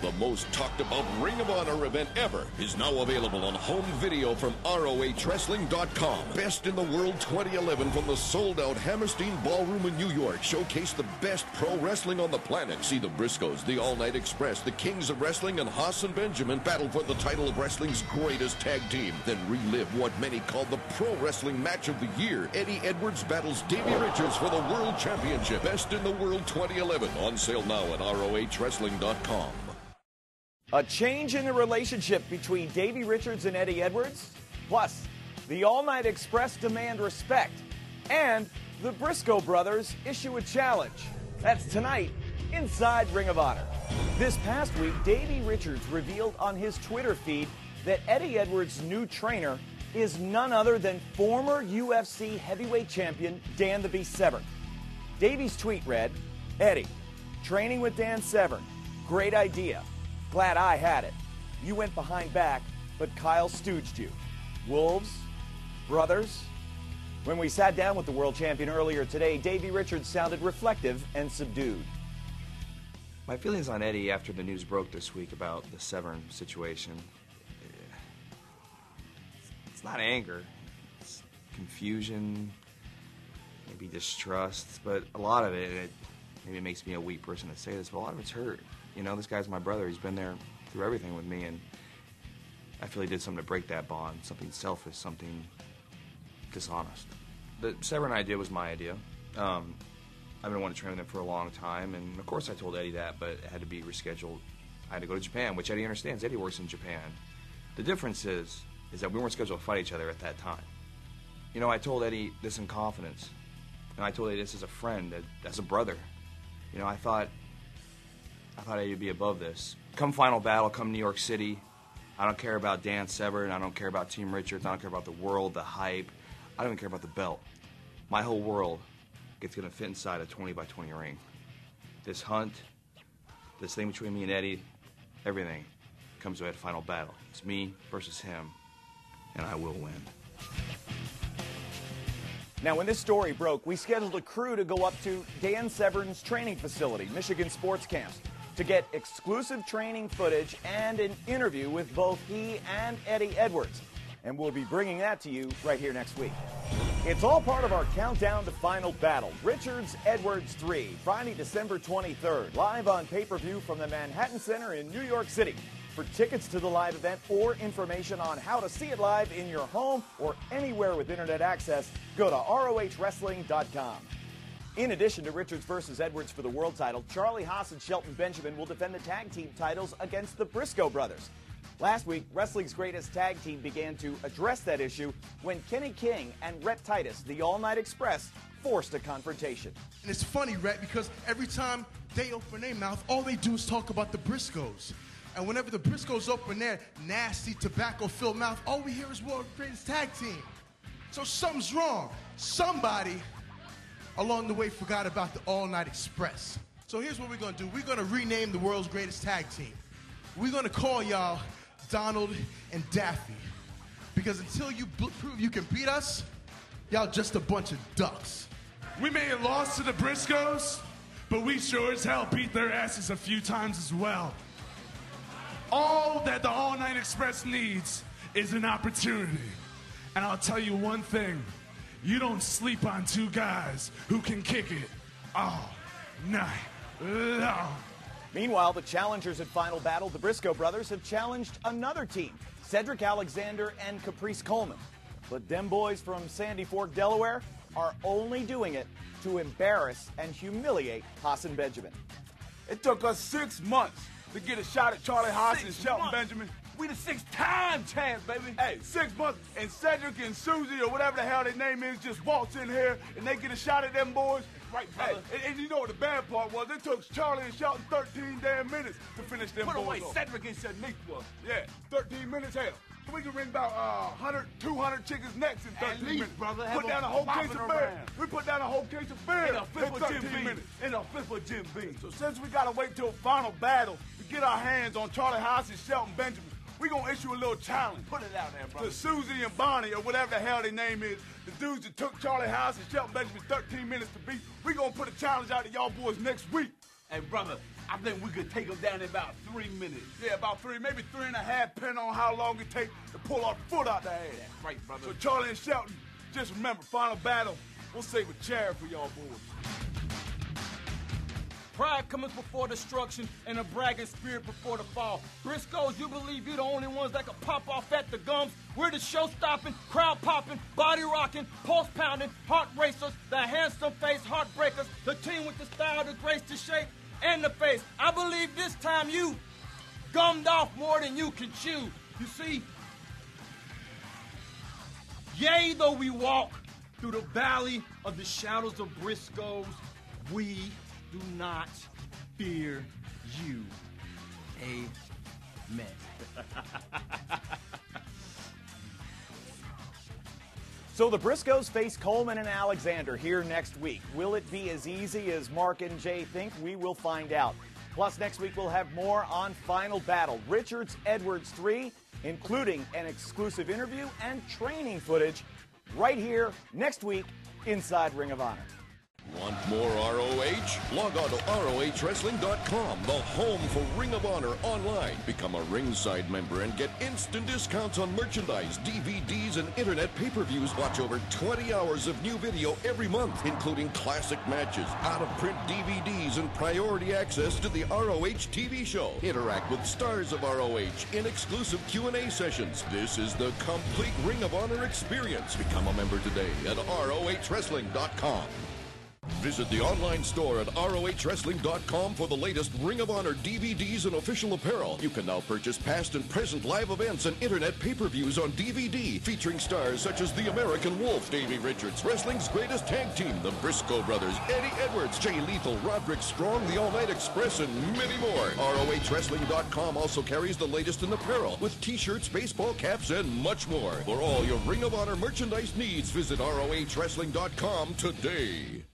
The most talked about Ring of Honor event ever is now available on home video from ROHWrestling.com. Best in the World 2011 from the sold-out Hammerstein Ballroom in New York showcase the best pro wrestling on the planet. See the Briscoes, the All Night Express, the Kings of Wrestling, and Haas and Benjamin battle for the title of wrestling's greatest tag team. Then relive what many call the pro wrestling match of the year. Eddie Edwards battles Davey Richards for the World Championship. Best in the World 2011 on sale now at ROHWrestling.com. A change in the relationship between Davey Richards and Eddie Edwards, plus the All Night Express demand respect, and the Briscoe brothers issue a challenge. That's tonight inside Ring of Honor. This past week, Davey Richards revealed on his Twitter feed that Eddie Edwards' new trainer is none other than former UFC heavyweight champion Dan the Beast Severn. Davey's tweet read, "Eddie, training with Dan Severn, great idea. Glad I had it. You went behind back, but Kyle stooged you. Wolves? Brothers?" When we sat down with the world champion earlier today, Davey Richards sounded reflective and subdued. My feelings on Eddie after the news broke this week about the Severn situation, it's not anger. It's confusion, maybe distrust, but a lot of it, maybe it makes me a weak person to say this, but a lot of it's hurt. You know, this guy's my brother. He's been there through everything with me, and I feel he did something to break that bond, something selfish, something dishonest. The Severn idea was my idea. I've been wanting to train with him for a long time, and of course I told Eddie that, but it had to be rescheduled. I had to go to Japan, which Eddie understands. Eddie works in Japan. The difference is that we weren't scheduled to fight each other at that time. You know, I told Eddie this in confidence, and I told Eddie this as a friend, as a brother. You know, I thought Eddie would be above this. Come final battle, come New York City, I don't care about Dan Severn, I don't care about Team Richards, I don't care about the world, the hype, I don't even care about the belt. My whole world gets going to fit inside a 20 by 20 ring. This hunt, this thing between me and Eddie, everything comes to a final battle. It's me versus him, and I will win. Now, when this story broke, we scheduled a crew to go up to Dan Severn's training facility, Michigan Sports Camps, to get exclusive training footage and an interview with both he and Eddie Edwards. And we'll be bringing that to you right here next week. It's all part of our countdown to Final Battle, Richards-Edwards 3, Friday, December 23rd, live on pay-per-view from the Manhattan Center in New York City. For tickets to the live event or information on how to see it live in your home or anywhere with internet access, go to ROHWrestling.com. In addition to Richards versus Edwards for the world title, Charlie Haas and Shelton Benjamin will defend the tag team titles against the Briscoe brothers. Last week, wrestling's greatest tag team began to address that issue when Kenny King and Rhett Titus, the All Night Express, forced a confrontation. And it's funny, Rhett, because every time they open their mouth, all they do is talk about the Briscoes. And whenever the Briscoes open their nasty, tobacco-filled mouth, all we hear is world's greatest tag team. So something's wrong. Somebody along the way forgot about the All Night Express. So here's what we're going to do. We're going to rename the world's greatest tag team. We're going to call y'all Donald and Daffy. Because until you prove you can beat us, y'all just a bunch of ducks. We may have lost to the Briscoes, but we sure as hell beat their asses a few times as well. All that the All Night Express needs is an opportunity. And I'll tell you one thing. You don't sleep on two guys who can kick it all night long. Meanwhile, the challengers at Final Battle, the Briscoe brothers, have challenged another team, Cedric Alexander and Caprice Coleman. But them boys from Sandy Fork, Delaware, are only doing it to embarrass and humiliate Haas and Benjamin. It took us 6 months to get a shot at Charlie Haas and Shelton Benjamin. We the 6-time champs, baby. Hey, 6 months, and Cedric and Susie, or whatever the hell their name is, just waltz in here, and they get a shot at them boys. Right, brother. Hey, and you know what the bad part was? It took Charlie and Shelton 13 damn minutes to finish them boys off. Put away Cedric and Shaniqua. Yeah, 13 minutes, hell. We can ring about 100, 200 chickens next in 13 minutes. Brother. Put down a whole case of beer. We put down a whole case of beer in 13 minutes. In a fifth of Jim Beam. So since we got to wait till Final Battle to get our hands on Charlie Haas and Shelton Benjamin, we're going to issue a little challenge. Put it out there, brother. To Susie and Bonnie, or whatever the hell their name is, the dudes that took Charlie Haas and Shelton Benjamin 13 minutes to beat, we're going to put a challenge out to y'all boys next week. Hey, brother, I think we could take him down in about 3 minutes. Yeah, about 3, maybe 3.5, depending on how long it takes to pull our foot out the ass. That's right, brother. So Charlie and Shelton, just remember, final battle, we'll save a chair for y'all boys. Pride cometh before destruction and a bragging spirit before the fall. Briscoes, you believe you're the only ones that can pop off at the gums? We're the show-stopping, crowd-popping, body-rocking, pulse-pounding, heart racers, the handsome-faced heartbreakers, the team with the style, the grace, the shape, and the face. I believe this time you gummed off more than you can chew. You see, yea, though we walk through the valley of the shadows of Briscoes, we do not fear you. Amen. So the Briscoes face Coleman and Alexander here next week. Will it be as easy as Mark and Jay think? We will find out. Plus, next week we'll have more on Final Battle. Richards-Edwards 3, including an exclusive interview and training footage right here next week inside Ring of Honor. Want more ROH? Log on to ROHWrestling.com, the home for Ring of Honor online. Become a ringside member and get instant discounts on merchandise, DVDs, and internet pay-per-views. Watch over 20 hours of new video every month, including classic matches, out-of-print DVDs, and priority access to the ROH TV show. Interact with stars of ROH in exclusive Q&A sessions. This is the complete Ring of Honor experience. Become a member today at ROHWrestling.com. Visit the online store at ROHWrestling.com for the latest Ring of Honor DVDs and official apparel. You can now purchase past and present live events and internet pay-per-views on DVD, featuring stars such as the American Wolf, Davey Richards, wrestling's greatest tag team, the Briscoe Brothers, Eddie Edwards, Jay Lethal, Roderick Strong, the All-Night Express, and many more. ROHWrestling.com also carries the latest in apparel with t-shirts, baseball caps, and much more. For all your Ring of Honor merchandise needs, visit ROHWrestling.com today.